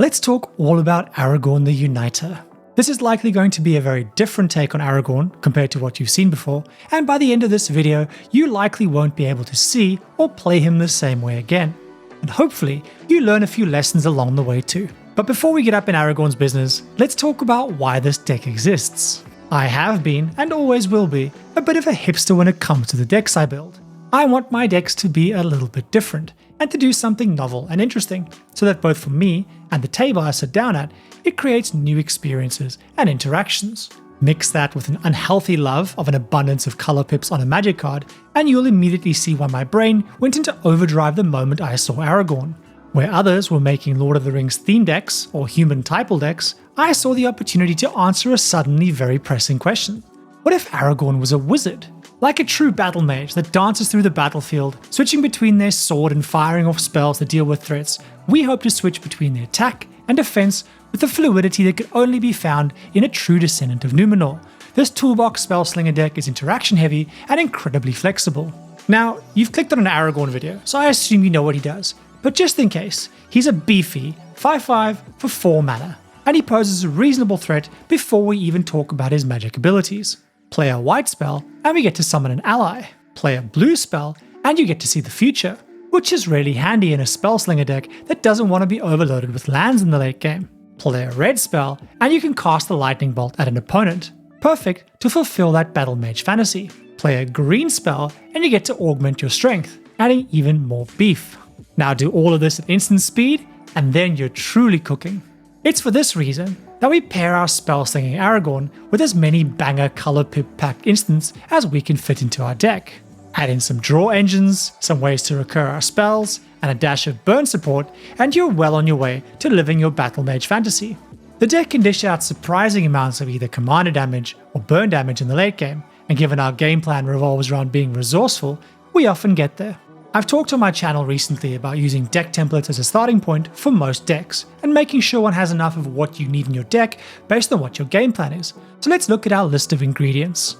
let's talk all about Aragorn the Uniter. This is likely going to be a very different take on Aragorn compared to what you've seen before, and by the end of this video, you likely won't be able to see or play him the same way again. And hopefully, you learn a few lessons along the way too. But before we get up in Aragorn's business, let's talk about why this deck exists. I have been, and always will be, a bit of a hipster when it comes to the decks I build. I want my decks to be a little bit different, and to do something novel and interesting, so that both for me and the table I sit down at, it creates new experiences and interactions. Mix that with an unhealthy love of an abundance of color pips on a magic card, and you'll immediately see why my brain went into overdrive the moment I saw Aragorn. Where others were making Lord of the Rings theme decks or human typal decks, I saw the opportunity to answer a suddenly very pressing question. What if Aragorn was a wizard? Like a true battle mage that dances through the battlefield, switching between their sword and firing off spells that deal with threats, we hope to switch between the attack and defense with the fluidity that could only be found in a true descendant of Numenor. This toolbox Spellslinger deck is interaction heavy and incredibly flexible. Now, you've clicked on an Aragorn video, so I assume you know what he does. But just in case, he's a beefy 5/5 for 4 mana, and he poses a reasonable threat before we even talk about his magic abilities. Play a white spell, and we get to summon an ally. Play a blue spell, and you get to see the future, which is really handy in a Spellslinger deck that doesn't want to be overloaded with lands in the late game. Play a red spell, and you can cast the lightning bolt at an opponent. Perfect to fulfill that battle mage fantasy. Play a green spell, and you get to augment your strength, adding even more beef. Now do all of this at instant speed, and then you're truly cooking. It's for this reason that we pair our Spellslinging Aragorn with as many banger color pip packed instants as we can fit into our deck. Add in some draw engines, some ways to recur our spells, and a dash of burn support, and you're well on your way to living your battle mage fantasy. The deck can dish out surprising amounts of either commander damage or burn damage in the late game, and given our game plan revolves around being resourceful, we often get there. I've talked on my channel recently about using deck templates as a starting point for most decks, and making sure one has enough of what you need in your deck based on what your game plan is. So let's look at our list of ingredients.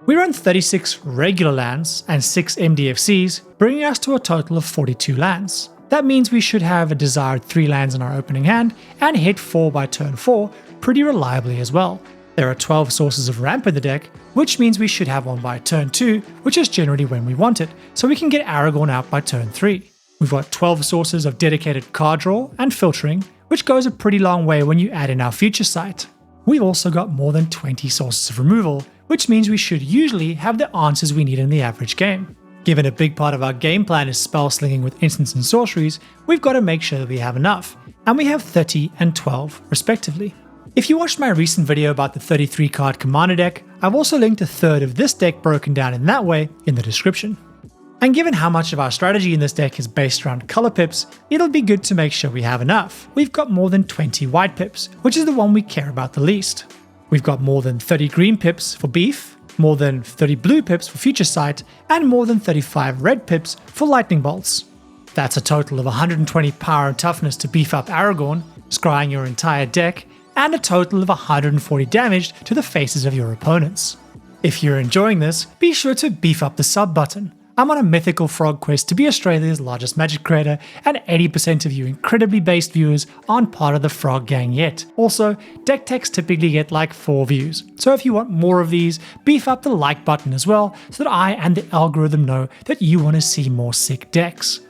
We run 36 regular lands and 6 MDFCs, bringing us to a total of 42 lands. That means we should have a desired 3 lands in our opening hand, and hit 4 by turn 4 pretty reliably as well. There are 12 sources of ramp in the deck, which means we should have one by turn 2, which is generally when we want it, so we can get Aragorn out by turn 3. We've got 12 sources of dedicated card draw and filtering, which goes a pretty long way when you add in our future sight. We've also got more than 20 sources of removal, which means we should usually have the answers we need in the average game. Given a big part of our game plan is spell slinging with instants and sorceries, we've got to make sure that we have enough, and we have 30 and 12 respectively. If you watched my recent video about the 33 card commander deck, I've also linked a third of this deck broken down in that way in the description. And given how much of our strategy in this deck is based around color pips, it'll be good to make sure we have enough. We've got more than 20 white pips, which is the one we care about the least. We've got more than 30 green pips for beef, more than 30 blue pips for future sight, and more than 35 red pips for lightning bolts. That's a total of 120 power and toughness to beef up Aragorn, scrying your entire deck, and a total of 140 damage to the faces of your opponents. If you're enjoying this, be sure to beef up the sub button. I'm on a mythical frog quest to be Australia's largest magic creator, and 80% of you incredibly based viewers aren't part of the frog gang yet. Also, deck techs typically get like 4 views, so if you want more of these, beef up the like button as well so that I and the algorithm know that you want to see more sick decks.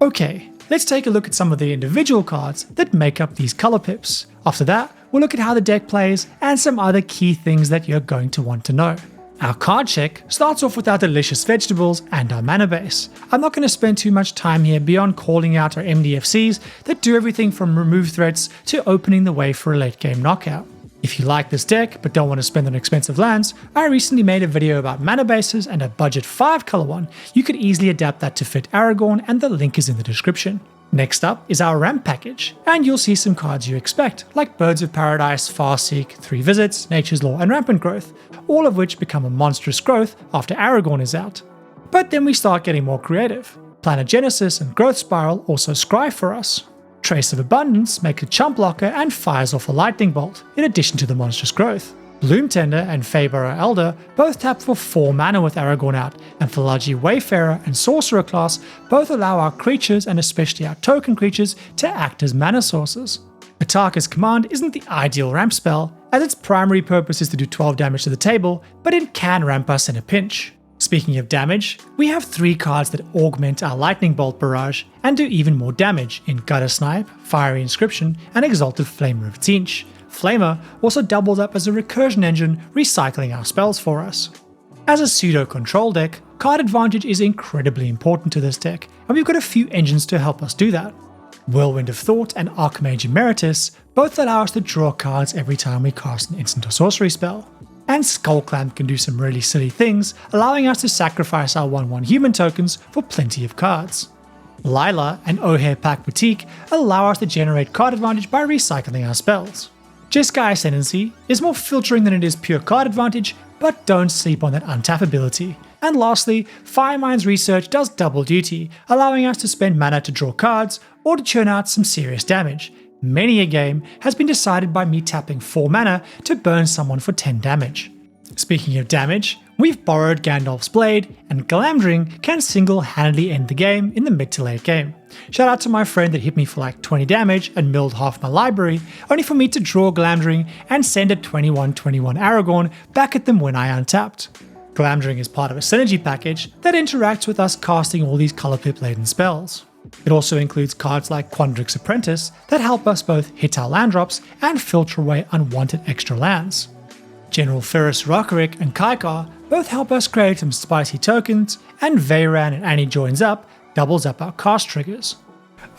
Okay, let's take a look at some of the individual cards that make up these color pips. After that, we'll look at how the deck plays and some other key things that you're going to want to know. Our card check starts off with our delicious vegetables and our mana base. I'm not going to spend too much time here beyond calling out our MDFCs that do everything from remove threats to opening the way for a late game knockout. If you like this deck but don't want to spend on expensive lands, I recently made a video about mana bases and a budget 5 color one. You could easily adapt that to fit Aragorn, and the link is in the description. Next up is our ramp package, and you'll see some cards you expect, like Birds of Paradise, Farseek, 3 Visits, Nature's Law, and Rampant Growth, all of which become a monstrous growth after Aragorn is out. But then we start getting more creative. Planet Genesis and Growth Spiral also scry for us. Trace of Abundance make a chump blocker and fires off a lightning bolt, in addition to the monstrous growth. Bloom Tender and Faeburrow Elder both tap for 4 mana with Aragorn out, and Philagi Wayfarer and Sorcerer class both allow our creatures, and especially our token creatures, to act as mana sources. A Ataka's Command isn't the ideal ramp spell, as its primary purpose is to do 12 damage to the table, but it can ramp us in a pinch. Speaking of damage, we have 3 cards that augment our Lightning Bolt barrage and do even more damage in Gutter Snipe, Fiery Inscription, and Exalted Flamer of Tzeentch. Flamer also doubles up as a recursion engine, recycling our spells for us. As a pseudo-control deck, card advantage is incredibly important to this deck, and we've got a few engines to help us do that. Whirlwind of Thought and Archmage Emeritus both allow us to draw cards every time we cast an instant or sorcery spell. And Skullclamp can do some really silly things, allowing us to sacrifice our 1/1 human tokens for plenty of cards. Lila and O'Hare Pack Boutique allow us to generate card advantage by recycling our spells. Jeskai Ascendancy is more filtering than it is pure card advantage, but don't sleep on that untap ability. And lastly, Firemind's Research does double duty, allowing us to spend mana to draw cards or to churn out some serious damage. Many a game has been decided by me tapping 4 mana to burn someone for 10 damage. Speaking of damage, we've borrowed Gandalf's Blade, and Glamdring can single-handedly end the game in the mid to late game. Shout out to my friend that hit me for like 20 damage and milled half my library, only for me to draw Glamdring and send a 21/21 Aragorn back at them when I untapped. Glamdring is part of a synergy package that interacts with us casting all these color pip-laden spells. It also includes cards like Quandrix's Apprentice that help us both hit our land drops and filter away unwanted extra lands. General Ferrus Rockerick and Kaikar both help us create some spicy tokens, and Veyran and Annie Joins Up doubles up our cast triggers.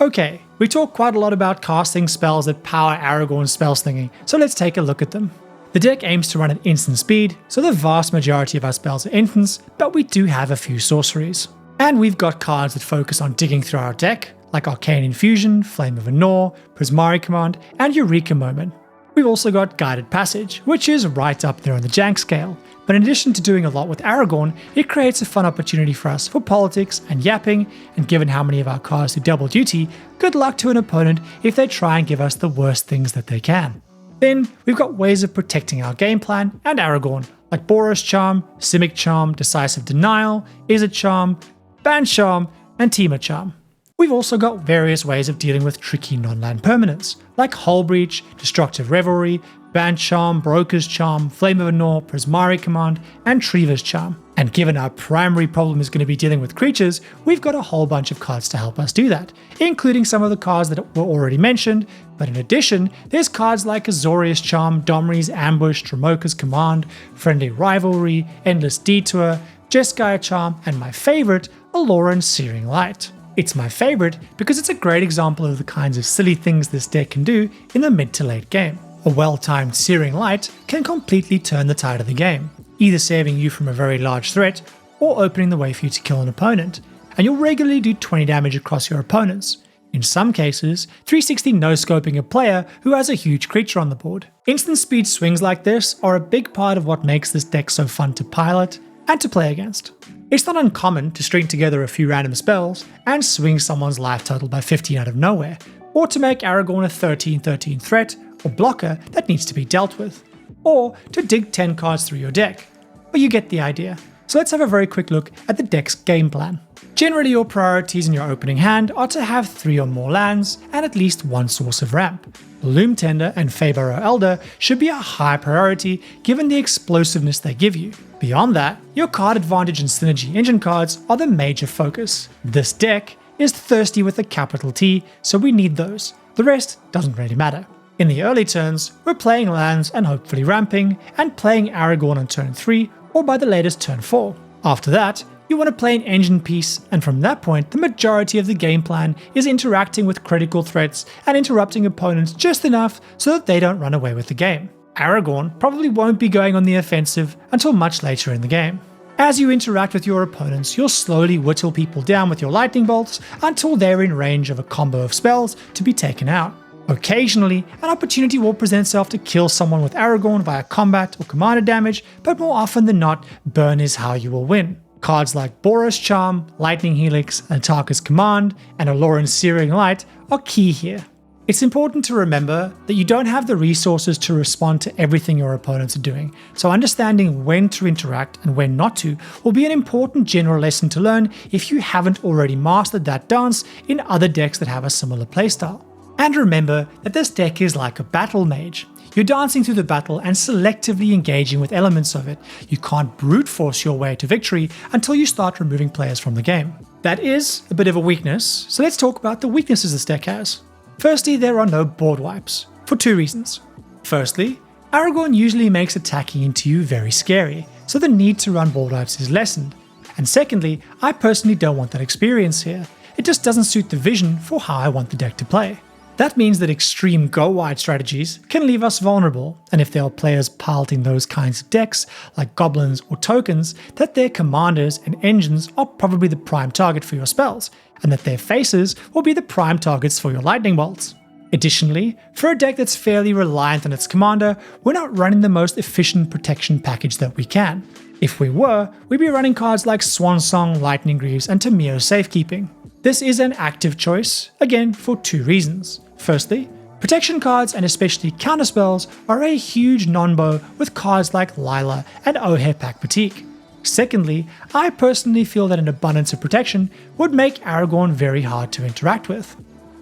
Okay, we talk quite a lot about casting spells that power Aragorn's Spellslinging, so let's take a look at them. The deck aims to run at instant speed, so the vast majority of our spells are instants, but we do have a few sorceries. And we've got cards that focus on digging through our deck, like Arcane Infusion, Flame of Anor, Prismari Command, and Eureka Moment. We've also got Guided Passage, which is right up there on the jank scale, but in addition to doing a lot with Aragorn, it creates a fun opportunity for us for politics and yapping, and given how many of our cards do double duty, good luck to an opponent if they try and give us the worst things that they can. Then, we've got ways of protecting our game plan and Aragorn, like Boros Charm, Simic Charm, Decisive Denial, Izzet Charm, Ban Charm, and Tima Charm. We've also got various ways of dealing with tricky non-land permanents, like Hull Breach, Destructive Revelry, Ban Charm, Broker's Charm, Flame of Anor, Prismari Command, and Trevor's Charm. And given our primary problem is going to be dealing with creatures, we've got a whole bunch of cards to help us do that, including some of the cards that were already mentioned, but in addition, there's cards like Azorius Charm, Domri's Ambush, Dromoka's Command, Friendly Rivalry, Endless Detour, Jeskai Charm, and my favourite, Aloran's Searing Light. It's my favourite because it's a great example of the kinds of silly things this deck can do in the mid to late game. A well-timed Searing Light can completely turn the tide of the game, either saving you from a very large threat or opening the way for you to kill an opponent, and you'll regularly do 20 damage across your opponents. In some cases, 360 no-scoping a player who has a huge creature on the board. Instant speed swings like this are a big part of what makes this deck so fun to pilot and to play against. It's not uncommon to string together a few random spells and swing someone's life total by 15 out of nowhere, or to make Aragorn a 13/13 threat or blocker that needs to be dealt with, or to dig 10 cards through your deck. But you get the idea. So let's have a very quick look at the deck's game plan. Generally, your priorities in your opening hand are to have 3 or more lands and at least 1 source of ramp. Loom Tender and Faeburrow Elder should be a high priority given the explosiveness they give you. Beyond that, your card advantage and synergy engine cards are the major focus. This deck is thirsty with a capital T, so we need those. The rest doesn't really matter. In the early turns, we're playing lands and hopefully ramping, and playing Aragorn on turn 3 or by the latest turn 4. After that, you want to play an engine piece, and from that point, the majority of the game plan is interacting with critical threats and interrupting opponents just enough so that they don't run away with the game. Aragorn probably won't be going on the offensive until much later in the game. As you interact with your opponents, you'll slowly whittle people down with your lightning bolts until they're in range of a combo of spells to be taken out. Occasionally, an opportunity will present itself to kill someone with Aragorn via combat or commander damage, but more often than not, burn is how you will win. Cards like Boros Charm, Lightning Helix, Ataka's Command, and Aloran's Searing Light are key here. It's important to remember that you don't have the resources to respond to everything your opponents are doing, so understanding when to interact and when not to will be an important general lesson to learn if you haven't already mastered that dance in other decks that have a similar playstyle. And remember that this deck is like a battle mage. You're dancing through the battle and selectively engaging with elements of it. You can't brute force your way to victory until you start removing players from the game. That is a bit of a weakness, so let's talk about the weaknesses this deck has. Firstly, there are no board wipes, for two reasons. Firstly, Aragorn usually makes attacking into you very scary, so the need to run board wipes is lessened. And secondly, I personally don't want that experience here. It just doesn't suit the vision for how I want the deck to play. That means that extreme go-wide strategies can leave us vulnerable, and if there are players piloting those kinds of decks, like goblins or tokens, that their commanders and engines are probably the prime target for your spells, and that their faces will be the prime targets for your lightning bolts. Additionally, for a deck that's fairly reliant on its commander, we're not running the most efficient protection package that we can. If we were, we'd be running cards like Swansong, Lightning Greaves, and Tameo Safekeeping. This is an active choice, again for two reasons. Firstly, protection cards and especially counterspells are a huge non-bow with cards like Lila and Ohe Patik. Secondly, I personally feel that an abundance of protection would make Aragorn very hard to interact with.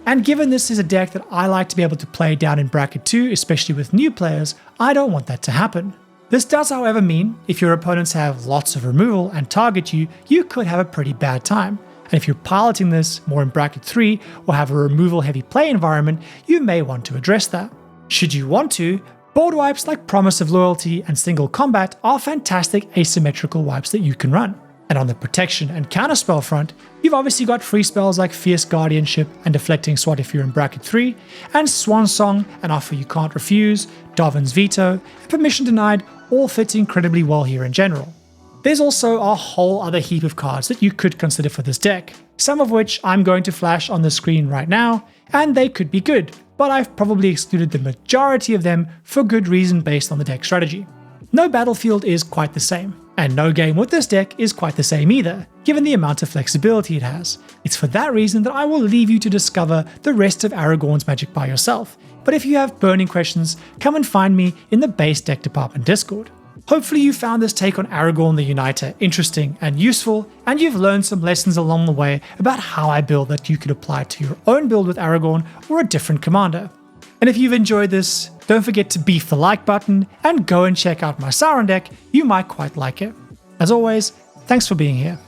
And given this is a deck that I like to be able to play down in bracket 2, especially with new players, I don't want that to happen. This does however mean if your opponents have lots of removal and target you, you could have a pretty bad time. And if you're piloting this more in bracket 3 or have a removal heavy play environment, you may want to address that. Should you want to, board wipes like Promise of Loyalty and Single Combat are fantastic asymmetrical wipes that you can run. And on the protection and counterspell front, you've obviously got free spells like Fierce Guardianship and Deflecting Swat if you're in bracket 3, and Swansong, an offer you can't refuse, Darwin's Veto, and Permission Denied all fit incredibly well here in general. There's also a whole other heap of cards that you could consider for this deck, some of which I'm going to flash on the screen right now, and they could be good, but I've probably excluded the majority of them for good reason based on the deck strategy. No battlefield is quite the same, and no game with this deck is quite the same either, given the amount of flexibility it has. It's for that reason that I will leave you to discover the rest of Aragorn's magic by yourself, but if you have burning questions, come and find me in the base deck department Discord. Hopefully you found this take on Aragorn the Uniter interesting and useful, and you've learned some lessons along the way about how I build that you could apply to your own build with Aragorn or a different commander. And if you've enjoyed this, don't forget to beef the like button and go and check out my Sauron deck, you might quite like it. As always, thanks for being here.